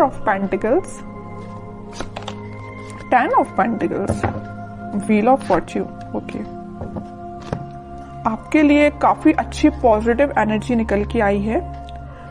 4 of pentacles, 10 of pentacles, wheel of Fortune. Okay, आपके लिए काफी अच्छी पॉजिटिव एनर्जी निकल के आई है।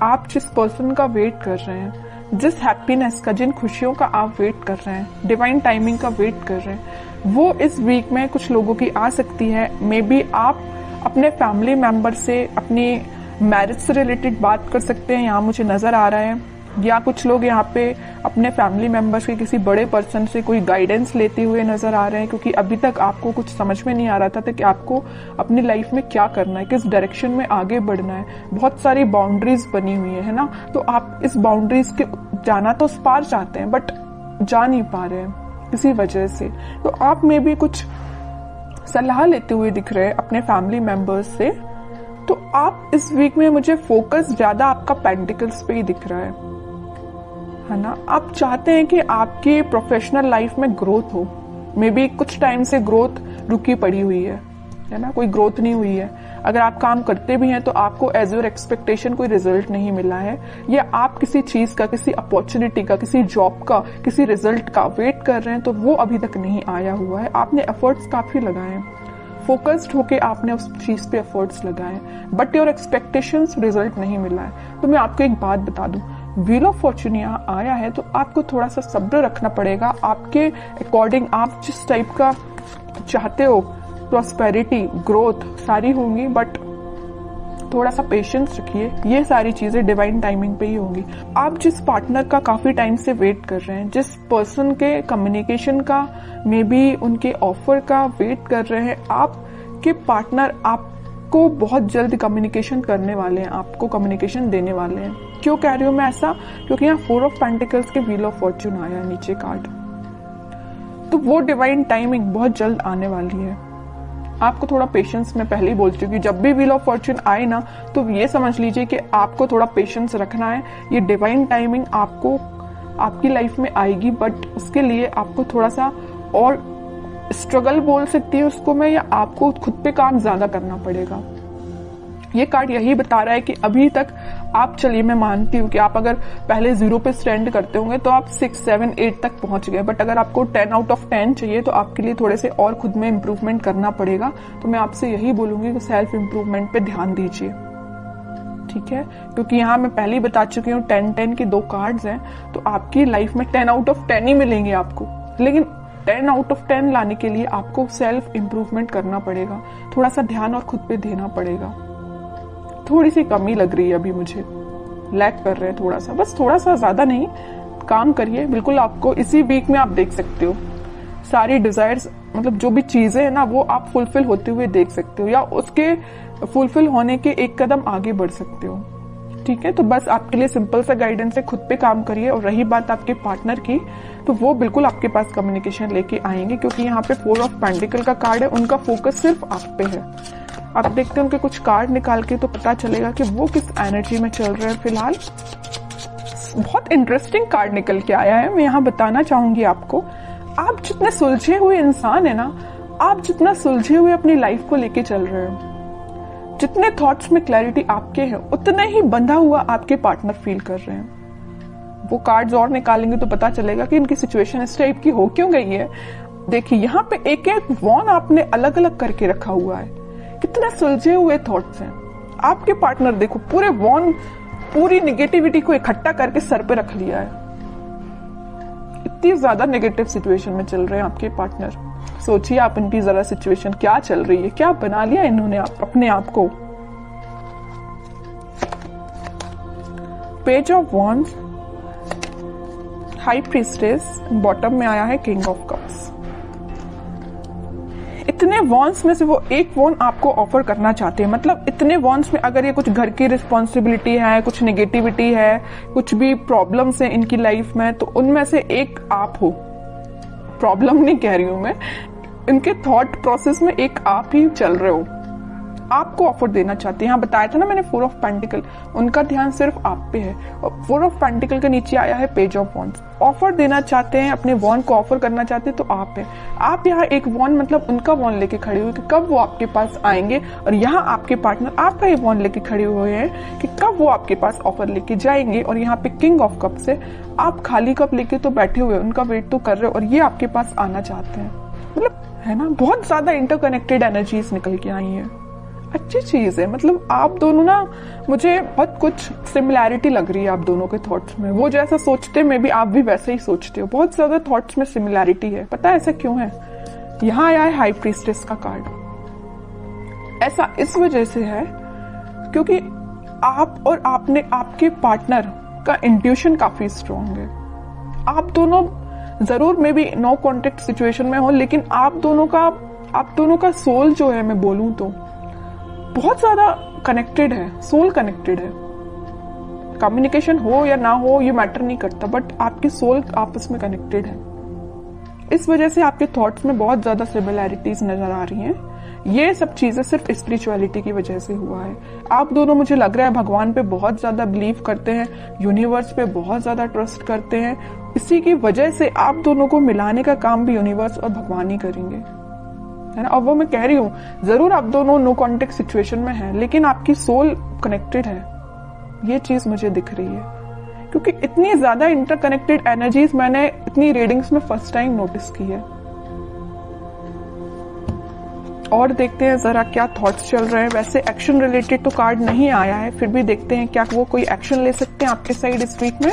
आप जिस पर्सन का वेट कर रहे हैं, जिस हैप्पीनेस का, जिन खुशियों का आप वेट कर रहे हैं, डिवाइन टाइमिंग का वेट कर रहे हैं, वो इस वीक में कुछ लोगों की आ सकती है। मे बी आप अपने फैमिली मेंबर से अपनी मैरिज से रिलेटेड बात कर सकते हैं, यहाँ मुझे नजर आ रहा है। या कुछ लोग यहाँ पे अपने फैमिली मेंबर्स के किसी बड़े पर्सन से कोई गाइडेंस लेते हुए नजर आ रहे हैं, क्योंकि अभी तक आपको कुछ समझ में नहीं आ रहा था कि आपको अपनी लाइफ में क्या करना है, किस डायरेक्शन में आगे बढ़ना है। बहुत सारी बाउंड्रीज बनी हुई है ना, तो आप इस बाउंड्रीज के जाना तो उस पार चाहते हैं, बट जा नहीं पा रहे हैं किसी वजह से। तो आप में भी कुछ सलाह लेते हुए दिख रहे हैं अपने फैमिली मेंबर्स से। तो आप इस वीक में, मुझे फोकस ज्यादा आपका पेंटिकल्स पे ही दिख रहा है ना। आप चाहते हैं कि आपकी प्रोफेशनल लाइफ में ग्रोथ हो। मे बी कुछ टाइम से ग्रोथ रुकी पड़ी हुई है ना, कोई ग्रोथ नहीं हुई है। अगर आप काम करते भी हैं तो आपको एज योर एक्सपेक्टेशन कोई रिजल्ट नहीं मिला है, या आप किसी चीज का, किसी अपॉर्चुनिटी का, किसी जॉब का, किसी रिजल्ट का वेट कर रहे हैं तो वो अभी तक नहीं आया हुआ है। आपने एफर्ट्स काफी लगाए हैं, फोकस्ड होके आपने उस चीज पे एफर्ट्स लगाए, बट योर एक्सपेक्टेशंस रिजल्ट नहीं मिला है। तो मैं आपको एक बात बता दूं, व्हील ऑफ फॉर्च्यून यहाँ आया है तो आपको थोड़ा सा सब्र रखना पड़ेगा। आपके अकॉर्डिंग आप जिस टाइप का चाहते हो, प्रॉस्पेरिटी, ग्रोथ सारी होंगी, बट थोड़ा सा पेशेंस रखिए। ये सारी चीजें डिवाइन टाइमिंग पे ही होंगी। आप जिस पार्टनर का काफी टाइम से वेट कर रहे हैं, जिस पर्सन के कम्युनिकेशन का, मे बी उनके ऑफर का वेट कर रहे हैं, आपके पार्टनर आपको बहुत जल्द कम्युनिकेशन करने वाले हैं, आपको कम्युनिकेशन देने वाले हैं। क्यों कह रही हूं मैं ऐसा? क्योंकि यहाँ 4 ऑफ पेंटिकल्स के व्हील ऑफ फॉर्च्यून आया नीचे कार्ड, तो वो डिवाइन टाइमिंग बहुत जल्द आने वाली है। आपको थोड़ा पेशेंस, मैं पहले ही बोल चुकी हूँ, जब भी व्हील ऑफ फॉर्च्यून आए ना तो ये समझ लीजिए कि आपको थोड़ा पेशेंस रखना है। ये डिवाइन टाइमिंग आपको आपकी लाइफ में आएगी, बट उसके लिए आपको थोड़ा सा और स्ट्रगल बोल सकती है उसको मैं, या आपको खुद पे काम ज्यादा करना पड़ेगा। ये कार्ड यही बता रहा है कि अभी तक आप, चलिए मैं मानती हूँ कि आप अगर पहले 0 पे स्टैंड करते होंगे तो आप 6, 7, 8 तक पहुंच गए, बट अगर आपको 10 आउट ऑफ 10 चाहिए तो आपके लिए थोड़े से और खुद में इम्प्रूवमेंट करना पड़ेगा। तो मैं आपसे यही बोलूंगी कि सेल्फ इम्प्रूवमेंट पे ध्यान दीजिए, ठीक है? क्योंकि यहाँ मैं पहले ही बता चुकी हूँ 10-10 की 2 कार्ड्स हैं, तो आपकी लाइफ में 10 आउट ऑफ 10 ही मिलेंगे आपको, लेकिन 10 आउट ऑफ 10 लाने के लिए आपको सेल्फ इम्प्रूवमेंट करना पड़ेगा, थोड़ा सा ध्यान और खुद पे देना पड़ेगा। थोड़ी सी कमी लग रही है अभी मुझे, लैक कर रहे हैं थोड़ा सा, बस थोड़ा सा, ज्यादा नहीं। काम करिए, बिल्कुल आपको इसी वीक में आप देख सकते हो सारी डिजायर्स, मतलब जो भी चीजें है ना वो आप फुलफिल होते हुए देख सकते हो, या उसके फुलफिल होने के एक कदम आगे बढ़ सकते हो, ठीक है? तो बस आपके लिए सिंपल सा गाइडेंस है, खुद पे काम करिए। और रही बात आपके पार्टनर की, तो वो बिल्कुल आपके पास कम्युनिकेशन लेके आएंगे, क्योंकि यहाँ पे 4 ऑफ पेंटिकल का कार्ड है, उनका फोकस सिर्फ आप पे है। आप देखते हैं उनके कुछ कार्ड निकाल के तो पता चलेगा कि वो किस एनर्जी में चल रहे हैं फिलहाल। बहुत इंटरेस्टिंग कार्ड निकल के आया है, मैं यहाँ बताना चाहूंगी आपको। आप जितने सुलझे हुए इंसान है ना, आप जितना सुलझे हुए अपनी लाइफ को लेके चल रहे हैं, जितने थॉट्स में क्लैरिटी आपके हैं, उतना ही बंधा हुआ आपके पार्टनर फील कर रहे हैं। वो कार्ड्स और निकालेंगे तो पता चलेगा कि इनकी सिचुएशन इस टाइप की हो क्यों गई है। देखिए यहाँ पे एक एक वॉन आपने अलग अलग करके रखा हुआ है, कितने सुलझे हुए थॉट्स हैं आपके पार्टनर। देखो पूरे वॉन, पूरी निगेटिविटी को इकट्ठा करके सर पे रख लिया है। इतनी ज्यादा नेगेटिव सिचुएशन में चल रहे हैं आपके पार्टनर। सोचिए आप इनकी जरा सिचुएशन क्या चल रही है, क्या बना लिया इन्होंने अपने आप को। Page of wands, high priestess, bottom में आया है किंग ऑफ कप्स। इतने वॉन्स में से वो एक वॉन आपको ऑफर करना चाहते हैं, मतलब इतने वॉन्स में अगर ये कुछ घर की रिस्पॉन्सिबिलिटी है, कुछ नेगेटिविटी है, कुछ भी प्रॉब्लम्स है इनकी लाइफ में, तो उनमें से एक आप हो। प्रॉब्लम नहीं कह रही हूं मैं, इनके थॉट प्रोसेस में एक आप ही चल रहे हो, आपको ऑफर देना चाहते हैं। यहाँ बताया था ना मैंने 4 ऑफ पेंटिकल, उनका ध्यान सिर्फ आप पे है। और 4 ऑफ पेंटिकल के नीचे आया है पेज ऑफ वॉन्ड्स। ऑफर देना चाहते हैं, अपने वॉन्ड को ऑफर करना चाहते हैं तो आप है। आप यहाँ एक वॉन्ड मतलब उनका वॉन्ड लेके खड़े हुए कि कब वो आपके पास आएंगे, और यहाँ आपके पार्टनर आपका ही वॉन्ड लेके खड़े हुए हैं कि कब वो आपके पास ऑफर लेके जाएंगे। और यहाँ पे किंग ऑफ कप्स है, आप खाली कप लेके तो बैठे हुए, उनका वेट तो कर रहे हो और ये आपके पास आना चाहते हैं। मतलब है ना, बहुत ज्यादा इंटरकनेक्टेड एनर्जीज निकल के आई है। अच्छी चीज है, मतलब आप दोनों ना, मुझे बहुत कुछ सिमिलैरिटी लग रही है आप दोनों के थॉट्स में। वो जैसा सोचते मे भी आप भी वैसे ही सोचते हो, बहुत ज्यादा थॉट्स में सिमिलैरिटी है। पता है ऐसा क्यों है? यहाँ आया है हाई प्रीस्टेस का कार्ड। ऐसा इस वजह से है क्योंकि आप और आपके पार्टनर का इंट्यूशन काफी स्ट्रॉन्ग है। आप दोनों जरूर maybe no contact situation में हो, लेकिन आप दोनों का सोल जो है, मैं बोलूं तो बहुत ज्यादा कनेक्टेड है, सोल कनेक्टेड है। कम्युनिकेशन हो या ना हो ये मैटर नहीं करता, बट आपकी सोल आपस में कनेक्टेड है। इस वजह से आपके थॉट्स में बहुत ज्यादा सिमिलैरिटीज नजर आ रही हैं। ये सब चीजें सिर्फ स्पिरिचुअलिटी की वजह से हुआ है। आप दोनों मुझे लग रहा है भगवान पे बहुत ज्यादा बिलीव करते हैं, यूनिवर्स पे बहुत ज्यादा ट्रस्ट करते हैं। इसी की वजह से आप दोनों को मिलाने का काम भी यूनिवर्स और भगवान ही करेंगे, है ना। और वो मैं कह रही हूँ, जरूर आप दोनों नो कॉन्टेक्ट सिचुएशन में हैं, लेकिन आपकी सोल कनेक्टेड है। ये चीज मुझे दिख रही है क्योंकि इतनी ज्यादा इंटरकनेक्टेड एनर्जीज मैंने इतनी रीडिंग्स में फर्स्ट टाइम नोटिस की है। और देखते हैं जरा क्या थॉट्स चल रहे हैं। वैसे एक्शन रिलेटेड तो कार्ड नहीं आया है, फिर भी देखते हैं क्या वो कोई एक्शन ले सकते हैं आपके साइड इस वीक में।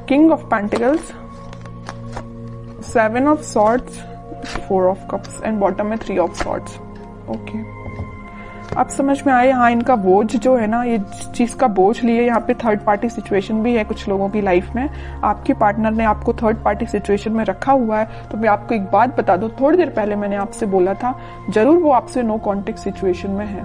King of pentacles, 7 of swords, 4 of cups and bottom में 3 ऑफ सॉर्ड्स। ओके, अब समझ में आए। हाँ, इनका बोझ जो है ना, ये चीज का बोझ लिए, यहाँ पे थर्ड पार्टी सिचुएशन भी है कुछ लोगों की लाइफ में। आपके पार्टनर ने आपको थर्ड पार्टी सिचुएशन में रखा हुआ है। तो मैं आपको एक बात बता दूं, थोड़ी देर पहले मैंने आपसे बोला था, जरूर वो आपसे नो कॉन्टेक्ट सिचुएशन में है,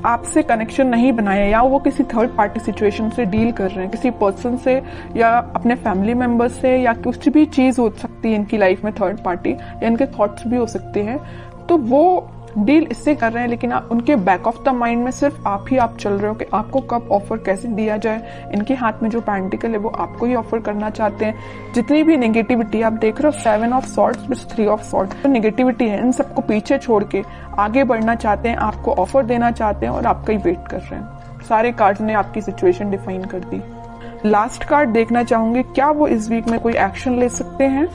आपसे कनेक्शन नहीं बनाया, या वो किसी थर्ड पार्टी सिचुएशन से डील कर रहे हैं, किसी पर्सन से या अपने फैमिली मेंबर से, या कुछ भी चीज हो सकती है इनकी लाइफ में थर्ड पार्टी, या इनके थॉट्स भी हो सकते हैं। तो वो डील इससे कर रहे हैं, लेकिन उनके बैक ऑफ द माइंड में सिर्फ आप ही आप चल रहे हो कि आपको कब ऑफर कैसे दिया जाए। इनके हाथ में जो पेंटिकल है वो आपको ही ऑफर करना चाहते हैं। जितनी भी नेगेटिविटी आप देख रहे हो, 7 of swords with 3 of swords, तो नेगेटिविटी है, इन सबको पीछे छोड़ के आगे बढ़ना चाहते हैं, आपको ऑफर देना चाहते हैं और आपका ही वेट कर रहे हैं। सारे कार्ड ने आपकी सिचुएशन डिफाइन कर दी। लास्ट कार्ड देखना चाहूंगी, क्या वो इस वीक में कोई एक्शन ले सकते हैं?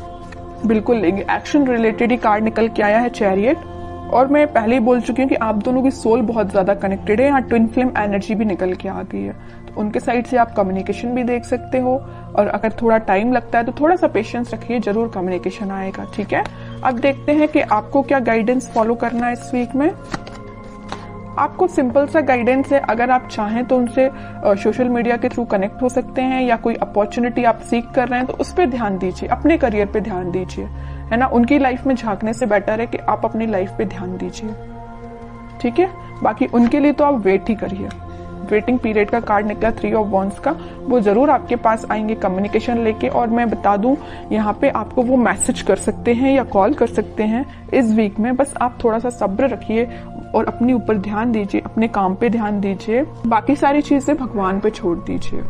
बिल्कुल लेंगे। एक्शन रिलेटेड ही कार्ड निकल के आया है, चैरियट। और मैं पहले ही बोल चुकी हूँ कि आप दोनों की सोल बहुत ज्यादा कनेक्टेड है। यहाँ ट्विन फ्लेम एनर्जी भी निकल के आ गई है, तो उनके साइड से आप कम्युनिकेशन भी देख सकते हो। और अगर थोड़ा टाइम लगता है तो थोड़ा सा पेशेंस रखिए, जरूर कम्युनिकेशन आएगा, ठीक है। अब देखते हैं कि आपको क्या गाइडेंस फॉलो करना है इस वीक में। आपको सिंपल सा गाइडेंस है, अगर आप चाहें तो उनसे सोशल मीडिया के थ्रू कनेक्ट हो सकते हैं, या कोई अपॉर्चुनिटी आप सीख कर रहे हैं तो उस पर ध्यान दीजिए, अपने करियर पे ध्यान दीजिए, है ना। उनकी लाइफ में झांकने से बेटर है कि आप अपनी लाइफ पे ध्यान दीजिए, ठीक है। बाकी उनके लिए तो आप वेट ही करिए। वेटिंग पीरियड का कार्ड निकला 3 ऑफ वॉन्ड्स का, वो जरूर आपके पास आएंगे कम्युनिकेशन लेके। और मैं बता दूं, यहाँ पे आपको वो मैसेज कर सकते हैं या कॉल कर सकते हैं इस वीक में। बस आप थोड़ा सा सब्र रखिए और अपने ऊपर ध्यान दीजिए, अपने काम पे ध्यान दीजिए, बाकी सारी चीजें भगवान पे छोड़ दीजिए।